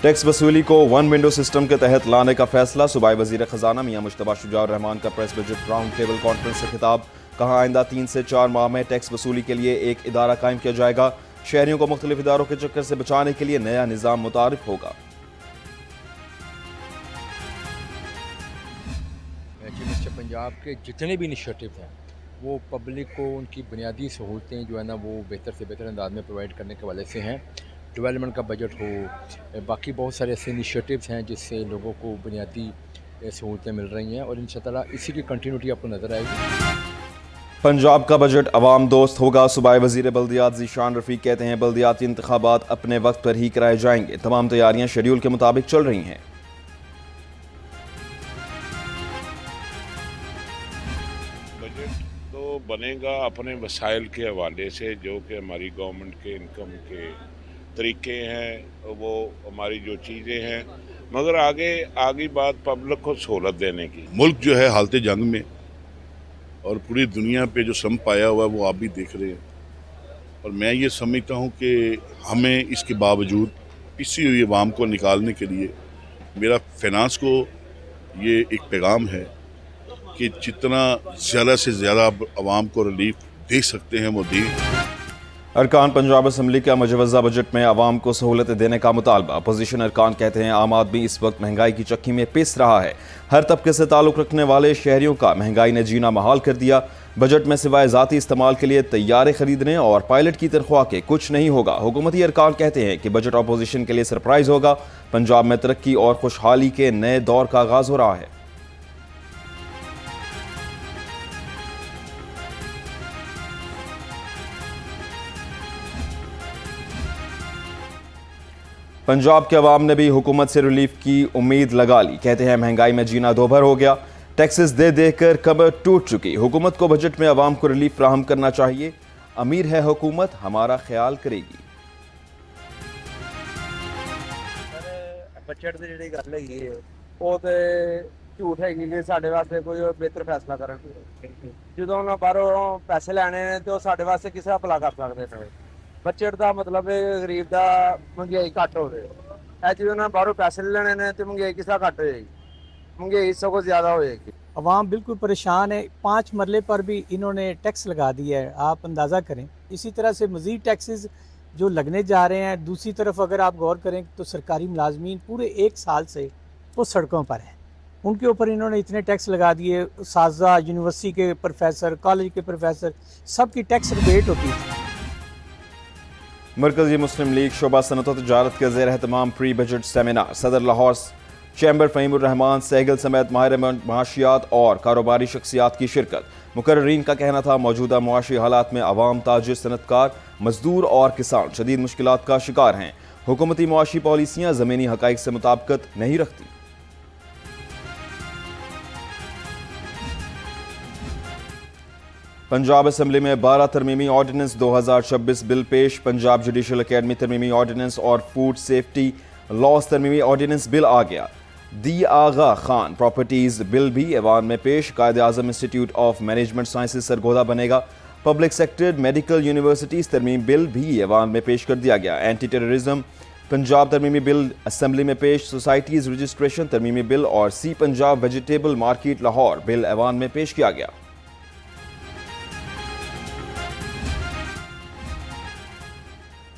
Tax वसूली को one window system के तहत लाने का फैसला। सूबाई वजीर खजाना मियां मुश्तबा शुजा रहमान का press budget round table conference से खिताब। कहा आइंदा 3 से 4 माह में टैक्स वसूली के लिए एक इदारा कायम किया जाएगा। शहरियों को मुख्तलिफ इदारों के चक्कर से बचाने के लिए नया निज़ाम मुतारिफ होगा। पंजाब के जितने भी इनिशिएटिव हैं वो पब्लिक को उनकी बुनियादी सहूलतें जो है ना वो बेहतर से बेहतर अंदाज में प्रोवाइड करने के वाले से हैं। डेवलपमेंट का बजट हो, बाकी बहुत सारे ऐसे इनिशिएटिव्स हैं जिससे लोगों को बुनियादी सहूलतें मिल रही हैं और इंशाअल्लाह इसी की कंटिन्यूटी आपको नज़र आएगी। पंजाब का बजट अवाम दोस्त होगा। सूबाई वजीर बल्दियात ज़ीशान रफ़ीक कहते हैं बल्दियाती इंतखाबात अपने वक्त पर ही कराए जाएंगे। तमाम तैयारियां शेड्यूल के मुताबिक चल रही हैं। बजट तो बनेगा अपने वसाइल के हवाले से, जो कि हमारी गवर्नमेंट के इनकम के तरीके हैं, वो हमारी जो चीज़ें हैं, मगर आगे बात पब्लिक को सहूलत देने की। मुल्क जो है हालत जंग में और पूरी दुनिया पे जो सम पाया हुआ है वो आप भी देख रहे हैं और मैं ये समझता हूँ कि हमें इसके बावजूद पिसी हुई आवाम को निकालने के लिए मेरा फाइनेंस को ये एक पैगाम है कि जितना ज़्यादा से ज़्यादा आवाम को रिलीफ दे सकते हैं वो दें। अरकान पंजाब असम्बली का मुजवज़ा बजट में आवाम को सहूलतें देने का मुतालबा। अपोजिशन अरकान कहते हैं आम आदमी इस वक्त महंगाई की चक्की में पिस रहा है। हर तबके से ताल्लुक़ रखने वाले शहरियों का महंगाई ने जीना महाल कर दिया। बजट में सिवाय ज़ाती इस्तेमाल के लिए तैयारे खरीदने और पायलट की तनख्वाह के कुछ नहीं होगा। हुकूमती अरकान कहते हैं कि बजट अपोजिशन के लिए सरप्राइज़ होगा। पंजाब में तरक्की और खुशहाली के नए दौर का आगाज़ हो रहा है। पंजाब के अवाम ने भी हुकूमत से रिलीफ की उम्मीद लगा ली। कहते हैं महंगाई में जीना दोभर हो गया। टैक्सेस दे देकर कमर टूट चुकी। हुकूमत को बजट में अवाम को रिलीफ फ्राहम करना चाहिए। अमीर है हुकूमत, हमारा ख्याल करेगी। बजट की जी गल है वो तो झूठ है कि साढ़े वास्ते कोई बेहतर फैसला करन। जो उन्होंने बाहरों पैसे लैने ने तो साढ़े वास्ते किस भला कर सकते हैं। बजट का मतलब गरीब का महंगाई घट हो जो उन्होंने बाहरों पैसे लेने ने तो महंगाई किस घट होएगी, महंगाई सगों ज़्यादा होएगी। अवाम बिल्कुल परेशान है। 5 मरले पर भी इन्होंने टैक्स लगा दिया है, आप अंदाज़ा करें। इसी तरह से मज़ीद टैक्सेस जो लगने जा रहे हैं। दूसरी तरफ अगर आप गौर करें तो सरकारी मुलाजमीन पूरे 1 साल से वो सड़कों पर हैं, उनके ऊपर इन्होंने इतने टैक्स लगा दिए। साजा यूनिवर्सिटी के प्रोफेसर, कॉलेज के प्रोफेसर, सबकी टैक्स रिबेट होती थी। मरकज़ी मुस्लिम लीग शोबा सनत और तजारत के ज़ेर एहतमाम प्री बजट सेमिनार। सदर लाहौर चैम्बर फ़हीमुर रहमान सहगल समेत माहिर माशियात और कारोबारी शख्सियात की शिरकत। मुकर्रीन का कहना था मौजूदा मुआशी हालात में अवाम, ताजिर, सनतकार, मजदूर और किसान शदीद मुश्किलात का शिकार हैं। हुकूमती मुआशी पॉलिसियाँ ज़मीनी हक़ाइक़ से मुताबिकत नहीं रखती। पंजाब असम्बली में 12 तरमीमी ऑर्डिनेंस 2026 बिल पेश। पंजाब जुडिशल अकेडमी तरमीमी ऑर्डिनेंस और फूड सेफ्टी लॉज तरमीमी ऑर्डिनेंस बिल आ गया। The Aga Khan properties bill भी ऐवान में पेश। Quaid-e Azam institute of management sciences Sargodha बनेगा। पब्लिक सेक्टर मेडिकल यूनिवर्सिटीज़ तरमीम बिल भी ऐवान में पेश कर दिया गया। एंटी टेररिज्म पंजाब तरमीमी बिल असम्बली में पेश। सोसाइटीज़ रजिस्ट्रेशन तरमीमी बिल और सी Punjab vegetable market Lahore bill ऐवान में पेश किया गया।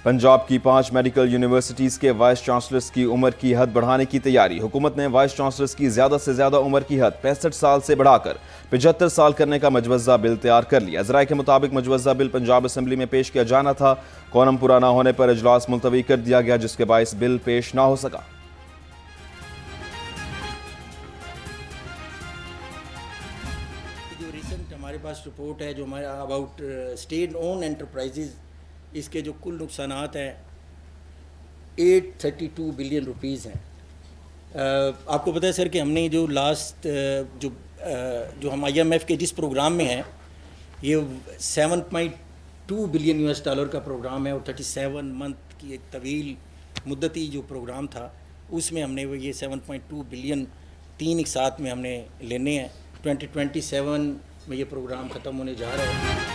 पंजाब की 5 मेडिकल यूनिवर्सिटीज़ के वाइस चांसलर्स की उम्र की हद बढ़ाने की तैयारी। हुकूमत ने वाइस चांसलर्स की ज़्यादा से ज़्यादा उम्र की हद 65 साल से बढ़ाकर 75 साल करने का मजवज़ा बिल तैयार कर लिया। ज़राए के मुताबिक मजवज़ा बिल पंजाब असम्बली में पेश किया जाना था। कोरम पूरा ना होने पर इजलास मुलतवी कर दिया गया, जिसके बायस बिल पेश ना हो सका। जो रिसेंट हमारे पास रिपोर्ट है जो हमारा अबाउट स्टेट ओन एंटरप्राइजेज, इसके जो कुल नुकसानात हैं 832 बिलियन रुपीज़ हैं। आपको पता है सर कि हमने जो लास्ट जो हम IMF के जिस प्रोग्राम में हैं ये 7.2 बिलियन US डॉलर का प्रोग्राम है और 37 मंथ की एक तवील मुद्दती जो प्रोग्राम था उसमें हमने वो ये 7.2 बिलियन 3 एक साथ में हमने लेने हैं। 2027 में ये प्रोग्राम ख़त्म होने जा रहा है।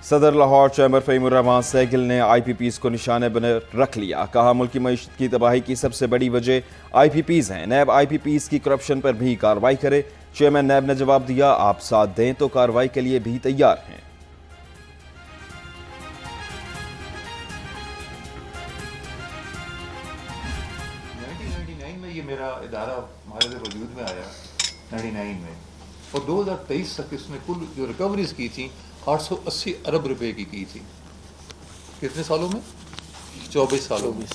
सदर लाहौर चैम्बर फ़हीमुर्रहमान सैगिल ने IPPs को निशाने बने रख लिया। कहा मुल्क की मईशत की तबाही की सबसे बड़ी वजह IPPs हैं। नैब IPPs की करप्शन पर भी कार्रवाई करे। चेयरमैन नैब ने जवाब दिया, आप साथ दें तो कार्रवाई के लिए भी तैयार हैं। 1999 में ये मेरा इदारा हमारे वजूद में आया 99 में, और 2023 तक इसने कुल जो रिकवरीज की थी 880 अरब रुपए की थी। कितने सालों में? 24 सालों में।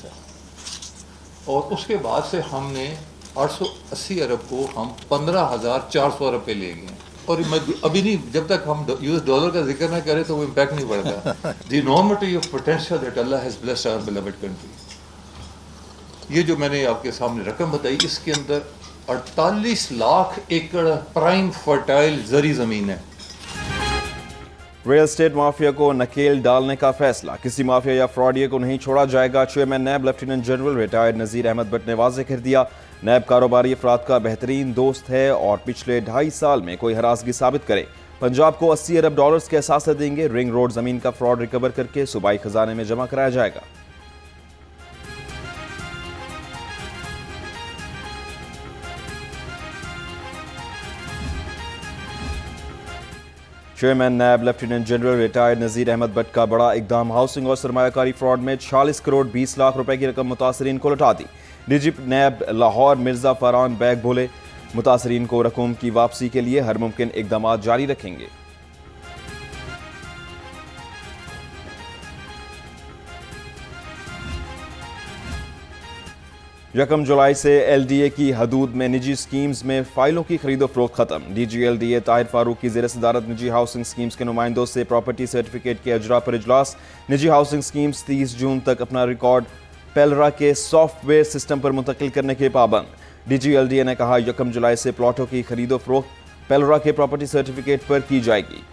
और उसके बाद से हमने 880 अरब को हम 15,400 अरब पे ले गए। और मैं अभी नहीं, जब तक हम US डॉलर का जिक्र ना करें तो वो इम्पैक्ट नहीं पड़ता। The enormity of potential that Allah has blessed our beloved country. ये जो मैंने आपके सामने रकम बताई, इसके अंदर 48 लाख एकड़ प्राइम फर्टाइल जरी जमीन है। रियल एस्टेट माफिया को नकेल डालने का फैसला, किसी माफिया या फ्रॉडियर को नहीं छोड़ा जाएगा। चेयरमैन नैब लेफ्टिनेंट जनरल रिटायर्ड नज़ीर अहमद भट्ट ने वाज़ेह कर दिया, नैब कारोबारी अफराद का बेहतरीन दोस्त है और पिछले 2.5 साल में कोई हरासगी साबित करे पंजाब को 80 अरब डॉलर्स के असासे देंगे। रिंग रोड जमीन का फ्रॉड रिकवर करके सूबाई खजाने में जमा कराया जाएगा। चेयरमैन नैब लेफ्टिनेंट जनरल रिटायर्ड नज़ीर अहमद भट्ट का बड़ा इकदाम, हाउसिंग और सरमायाकारी फ्रॉड में 46 करोड़ 20 लाख रुपए की रकम मुतासरीन को लौटा दी। डीजी नैब लाहौर मिर्जा फरहान बैग बोले, मुतासरीन को रकम की वापसी के लिए हर मुमकिन इकदाम जारी रखेंगे। यकम जुलाई से LDA की हदूद में निजी स्कीम्स में फाइलों की खरीदो फरोख्त खत्म। DG LDA ताहिर फारूक की ज़ेर सदारत निजी हाउसिंग स्कीम्स के नुमाइंदों से प्रॉपर्टी सर्टिफिकेट के अजरा पर इजलास। निजी हाउसिंग स्कीम्स 30 जून तक अपना रिकॉर्ड पेलरा के सॉफ्टवेयर सिस्टम पर मुंतकिल करने के पाबंद। DG LDA ने कहा, यकम जुलाई से प्लॉटों की खरीदो फरोख्त पेलरा के प्रॉपर्टी सर्टिफिकेट पर की जाएगी।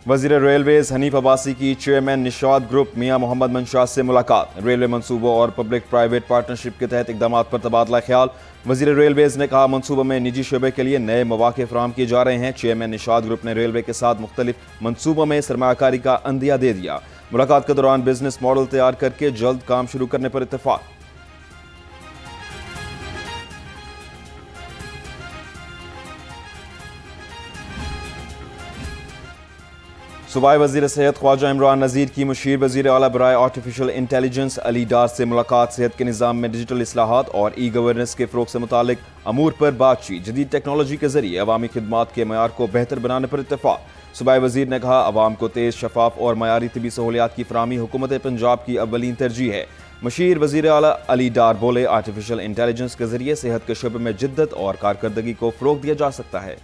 वज़ीर रेलवेज हनीफ अब्बासी की चेयरमैन निशाद ग्रुप मियां मोहम्मद मंशा से मुलाकात। रेलवे मंसूबों और पब्लिक प्राइवेट पार्टनरशिप के तहत इकदाम पर तबादला ख्याल। वज़ीर रेलवेज ने कहा, मंसूबों में निजी शोबे के लिए नए मौके फराहम किए जा रहे हैं। चेयरमैन निशाद ग्रुप ने रेलवे के साथ मुख्तलिफ मंसूबों में सरमायाकारी का अंदिया दे दिया। मुलाकात के दौरान बिजनेस मॉडल तैयार करके जल्द काम शुरू करने पर इत्तेफाक। सूबाई वज़ीर सेहत ख्वाजा इमरान नज़ीर की मुशीर वज़ीर आला बराए आर्टिफिशियल इंटेलिजेंस अली डार से मुलाकात। सेहत के निज़ाम में डिजिटल इस्लाहात और गवर्नेंस के फ़रोग़ से मुतालिक अमूर पर बातचीत। जदीद टेक्नोलॉजी के जरिए अवामी खिदमात के मयार को बेहतर बनाने पर इत्तेफाक। सूबाई वज़ीर ने कहा, अवाम को तेज़, शफाफ और मयारी तिबी सहूलियात की फराहमी हुकूमत पंजाब की अव्वलीन तरजीह है। मुशीर वज़ीर आला अली डार बोले, आर्टिफिशियल इंटेलिजेंस के जरिए सेहत के शोबे में जिद्दत और कारकर्दगी को फ़रोग़ दिया जा सकता है।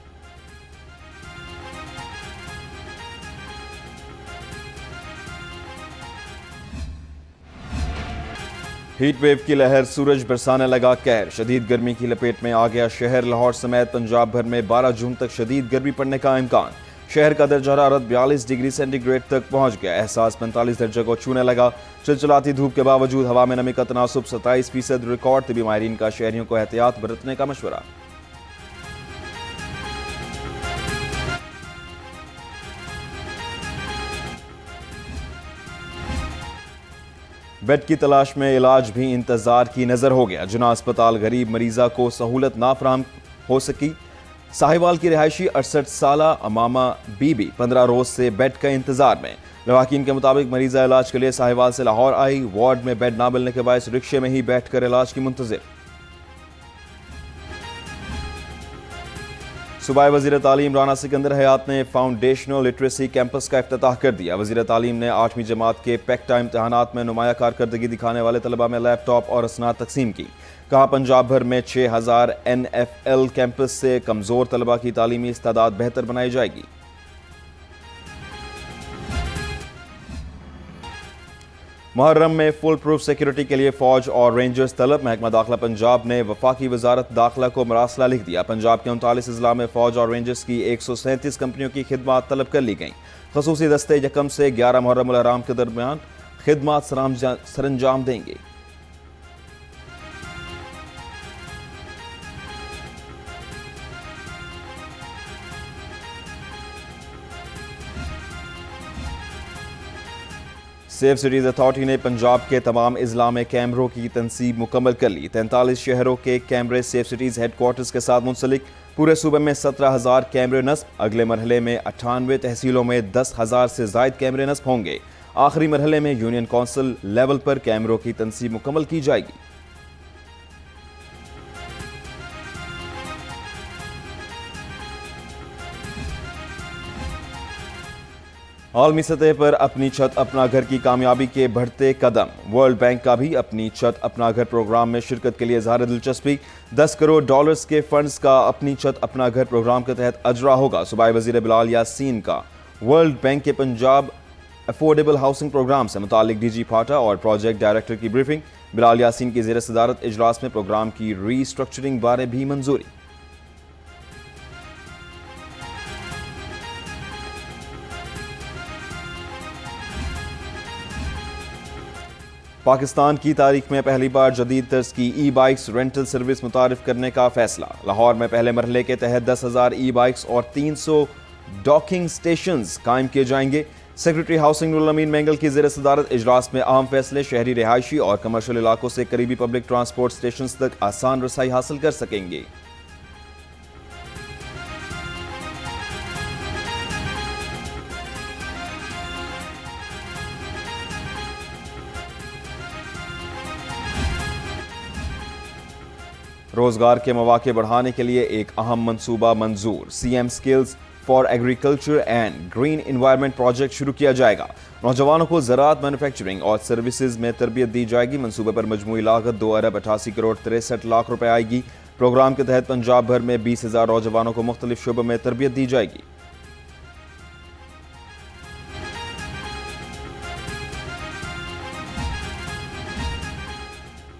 हीट वेव की लहर, सूरज बरसाने लगा कहर। शदीद गर्मी की लपेट में आ गया शहर। लाहौर समेत पंजाब भर में 12 जून तक शदीद गर्मी पड़ने का इम्कान। शहर का दर्जा हरारत 42 डिग्री सेंटीग्रेड तक पहुंच गया। एहसास 45 दर्जे को छूने लगा। चिलचिलाती धूप के बावजूद हवा में नमी का तनासुब 27% रिकॉर्ड। तबी माहिरीन का शहरियों को एहतियात बरतने का मशवरा। बेड की तलाश में इलाज भी इंतजार की नजर हो गया। जुना अस्पताल गरीब मरीजा को सहूलत ना फराहम हो सकी। साहिवाल की रिहायशी 68 साला अमामा बीबी 15 रोज से बेड का इंतजार में। लवाकिन के मुताबिक मरीजा इलाज के लिए साहिवाल से लाहौर आई। वार्ड में बेड ना मिलने के बायस रिक्शे में ही बैठकर इलाज की मुंतजिर। सूबाई वज़ीर तालीम राना सिकंदर हयात ने फाउंडेशनल लिटरेसी कैंपस का इफ्तिताह कर दिया। वज़ीर तालीम ने 8वीं जमात के पैक्टा इम्तहानात में नुमाया कारकर्दगी दिखाने वाले तलबा में लैपटॉप और असनाद तकसीम की। कहा, पंजाब भर में 6000 NFL कैंपस से कमज़ोर तलबा की तालीमी इस्तादाद बेहतर बनाई जाएगी। मुहर्रम में फुल प्रूफ सिक्योरिटी के लिए फौज और रेंजर्स तलब। महकमा दाखिला पंजाब ने वफाकी वजारत दाखिला को मरासला लिख दिया। पंजाब के 39 अजला में फौज और रेंजर्स की 137 कंपनियों की खिदमात तलब कर ली गई। खसूसी दस्ते यकम से 11 मुहर्रम उल हराम के दरमियान खिदमात सरंजाम देंगे। सेफ सिटीज़ अथॉरिटी ने पंजाब के तमाम अजला में कैमरों की तनसीब मुकम्मल कर ली। 43 शहरों के कैमरे सेफ सिटीज़ हेडक्वार्टर्स के साथ मुंसलिक। पूरे सूबे में 17,000 कैमरे नस्ब। अगले मरहले में 98 तहसीलों में 10,000 से जायद कैमरे नस्ब होंगे। आखिरी मरहले में यूनियन कौंसिल लेवल पर कैमरों की तनसीब मुकम्मल की जाएगी। आलमी सतह पर अपनी छत अपना घर की कामयाबी के बढ़ते कदम। वर्ल्ड बैंक का भी अपनी छत अपना घर प्रोग्राम में शिरकत के लिए इजहार दिलचस्पी। $10 करोड़ के फंड्स का अपनी छत अपना घर प्रोग्राम के तहत अजरा होगा। सूबाई वजीर बिलाल यासीन का वर्ल्ड बैंक के पंजाब अफोर्डेबल हाउसिंग प्रोग्राम से मुतालिक DG फाटा और प्रोजेक्ट डायरेक्टर की ब्रीफिंग। बिलाल यासीन की ज़ेर सदारत इजलास में प्रोग्राम की रीस्ट्रक्चरिंग बारे भी मंजूरी। पाकिस्तान की तारीख में पहली बार जदीद तर्ज की ई-बाइक्स रेंटल सर्विस मुतारिफ करने का फैसला। लाहौर में पहले मरहले के तहत 10,000 ई-बाइक्स और 300 डॉकिंग स्टेशंस कायम किए जाएंगे। सेक्रेटरी हाउसिंग नूरुल अमीन मेंगल की ज़ेर सदारत इजलास में अहम फैसले। शहरी रिहायशी और कमर्शियल इलाकों से करीबी पब्लिक ट्रांसपोर्ट स्टेशन तक आसान रसाई हासिल कर सकेंगे। रोजगार के मौके बढ़ाने के लिए एक अहम मंसूबा मंजूर। CM skills for agriculture and green environment project शुरू किया जाएगा। नौजवानों को ज़राअत मैन्युफैक्चरिंग और सर्विसेज में तरबियत दी जाएगी। मंसूबे पर मजमूई लागत 2 अरब 88 करोड़ 63 लाख रुपए आएगी। प्रोग्राम के तहत पंजाब भर में 20,000 नौजवानों को मुख्तलिफ शोबों में तरबियत दी जाएगी।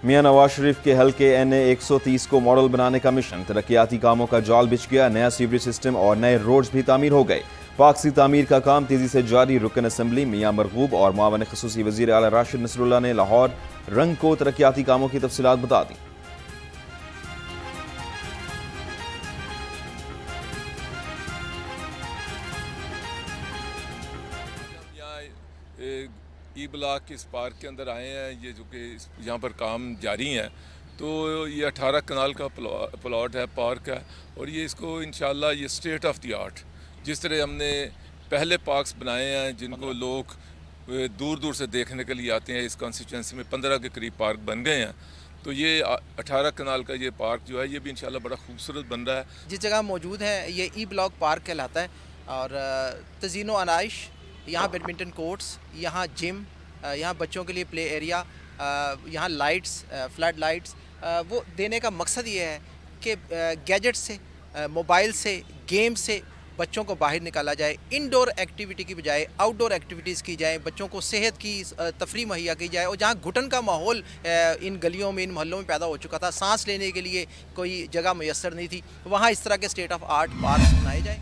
मियां नवाज शरीफ के हल्के NA 130 को मॉडल बनाने का मिशन। तरक्याती कामों का जाल बिछ गया। नया सीवरेज सिस्टम और नए रोड्स भी तामीर हो गए। पाक सी तामीर का काम तेजी से जारी। रुकन असम्बली मियां मरगूब और मावन खसूसी वजीर आला राशिद नसरुल्लाह ने लाहौर रंग को तरक्याती कामों की तफसीलात बता दी। ई ब्लॉक के इस पार्क के अंदर आए हैं, ये जो कि यहाँ पर काम जारी है। तो ये 18 कनाल का प्लॉट है, पार्क है, और ये इसको इंशाल्लाह ये स्टेट ऑफ द आर्ट, जिस तरह हमने पहले पार्क्स बनाए हैं जिनको लोग दूर दूर से देखने के लिए आते हैं, इस कॉन्स्टिट्यूंसी में 15 के करीब पार्क बन गए हैं। तो ये 18 कनाल का ये पार्क जो है ये भी इंशाल्लाह बड़ा खूबसूरत बन रहा है। जिस जगह मौजूद है ये ई ब्लॉक पार्क कहलाता है, और तज़ीनो आनाइश, यहाँ बैडमिंटन कोर्ट्स, यहाँ जिम, यहाँ बच्चों के लिए प्ले एरिया, यहाँ लाइट्स, फ्लड लाइट्स, वो देने का मकसद ये है कि गैजेट से, मोबाइल से, गेम से बच्चों को बाहर निकाला जाए। इंडोर एक्टिविटी की बजाय आउटडोर एक्टिविटीज़ की जाए, बच्चों को सेहत की तफरी मुहैया की जाए। और जहाँ घुटन का माहौल इन गलियों में, इन मोहल्लों में पैदा हो चुका था, सांस लेने के लिए कोई जगह मैसर नहीं थी, वहाँ इस तरह के स्टेट ऑफ आर्ट पार्क बनाए जाए।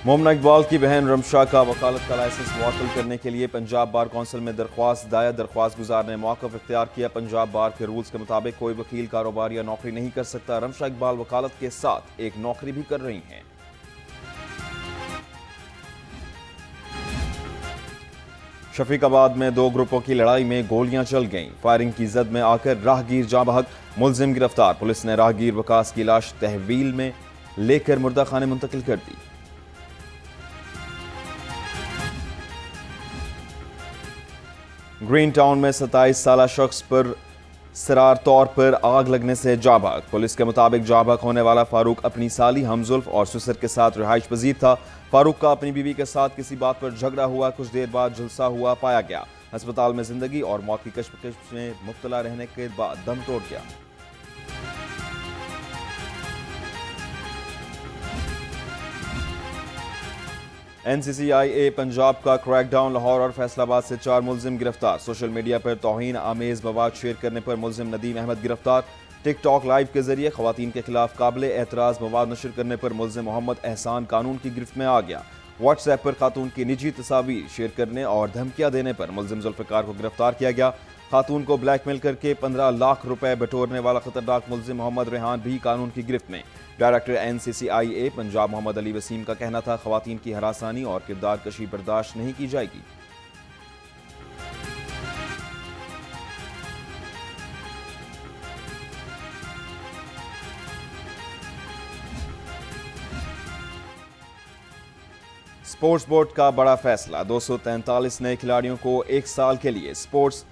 मोमना इकबाल की बहन रमशा का वकालत का लाइसेंस मुअत्तल करने के लिए पंजाब बार कौंसिल में दरख्वास्त दायर। दरख्वास्त गुजार ने मौक़िफ़ इख्तियार किया। पंजाब बार के रूल्स के मुताबिक कोई वकील, कारोबार या नौकरी नहीं कर सकता। रमशा इकबाल वकालत के साथ एक नौकरी भी कर रही हैं। शफीकाबाद में 2 ग्रुपों की लड़ाई में गोलियां चल गईं। फायरिंग की जद में आकर राहगीर जाँ बहक, मुलजिम गिरफ्तार। पुलिस ने राहगीर वकास की लाश तहवील में लेकर मुर्दा खाने मुंतकिल कर दी। ग्रीन टाउन में 27 साला शख्स पर सरार तौर पर आग लगने से जाबाक। पुलिस के मुताबिक जाबाक होने वाला फारूक अपनी साली हमजुल्फ और सुसर के साथ रिहाइश पजीर था। फारूक का अपनी बीवी के साथ किसी बात पर झगड़ा हुआ, कुछ देर बाद झुलसा हुआ पाया गया। अस्पताल में जिंदगी और मौत की कशमकश में मुब्तला रहने के बाद दम तोड़ गया। NCCIA पंजाब का क्रैकडाउन। लाहौर और फैसलाबाद से 4 मुलजिम गिरफ्तार। सोशल मीडिया पर तौहीन आमेज मवाद शेयर करने पर मुलजिम नदीम अहमद गिरफ्तार। टिकटॉक लाइव के जरिए खवातीन के खिलाफ काबिल एतराज़ मवाद नशर करने पर मुलजिम मोहम्मद एहसान कानून की गिरफ्त में आ गया। व्हाट्सएप पर खातून की निजी तस्वीर शेयर करने और धमकियां देने पर मुलजिम जुल्फ़िकार को गिरफ्तार किया गया। खातून को ब्लैकमेल करके 15 लाख रुपए बटोरने वाला खतरनाक मुलजिम मोहम्मद रेहान भी कानून की गिरफ्त में। डायरेक्टर NCCIA पंजाब मोहम्मद अली वसीम का कहना था, खवातीन की हरासानी और किरदार कशी बर्दाश्त नहीं की जाएगी। स्पोर्ट्स बोर्ड का बड़ा फैसला, 243 नए खिलाड़ियों को 1 साल के लिए स्पोर्ट्स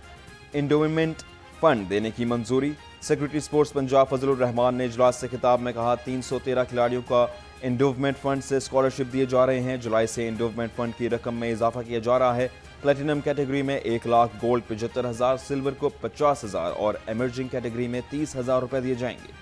इंडोमेंट फंड देने की मंजूरी। सेक्रेटरी स्पोर्ट्स पंजाब फजलुर रहमान ने इजलास से खिताब में कहा, 313 खिलाड़ियों का इंडोवमेंट फंड से स्कॉलरशिप दिए जा रहे हैं। जुलाई से इंडोवमेंट फंड की रकम में इजाफा किया जा रहा है। प्लेटिनम कैटेगरी में 1 लाख, गोल्ड 75,000, सिल्वर को 50,000 और एमर्जिंग कैटेगरी में 30,000 रुपए दिए जाएंगे।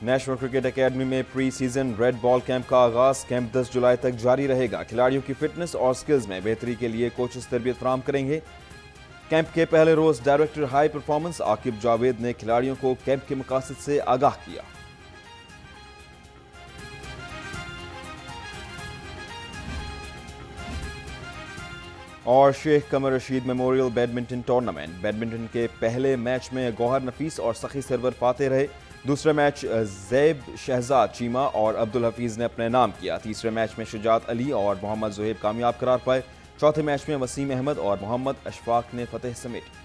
नेशनल क्रिकेट एकेडमी में pre season red ball camp का आगाज। कैंप 10 जुलाई तक जारी रहेगा। खिलाड़ियों की फिटनेस और स्किल्स में बेहतरी के लिए कोचेस तरबियत फराहम करेंगे। कैंप के पहले रोज director high performance Aqib Javed ने खिलाड़ियों को कैंप के मकासद से आगाह किया। और Sheikh Qamar Rasheed memorial badminton tournament, badminton के पहले मैच में गौहर नफीस और सखी सरवर फाते रहे। दूसरा मैच जैब शहजाद चीमा और अब्दुल हफीज ने अपने नाम किया। तीसरे मैच में शुजात अली और मोहम्मद जुहैब कामयाब करार पाए। चौथे मैच में वसीम अहमद और मोहम्मद अशफाक ने फतेह समेटी।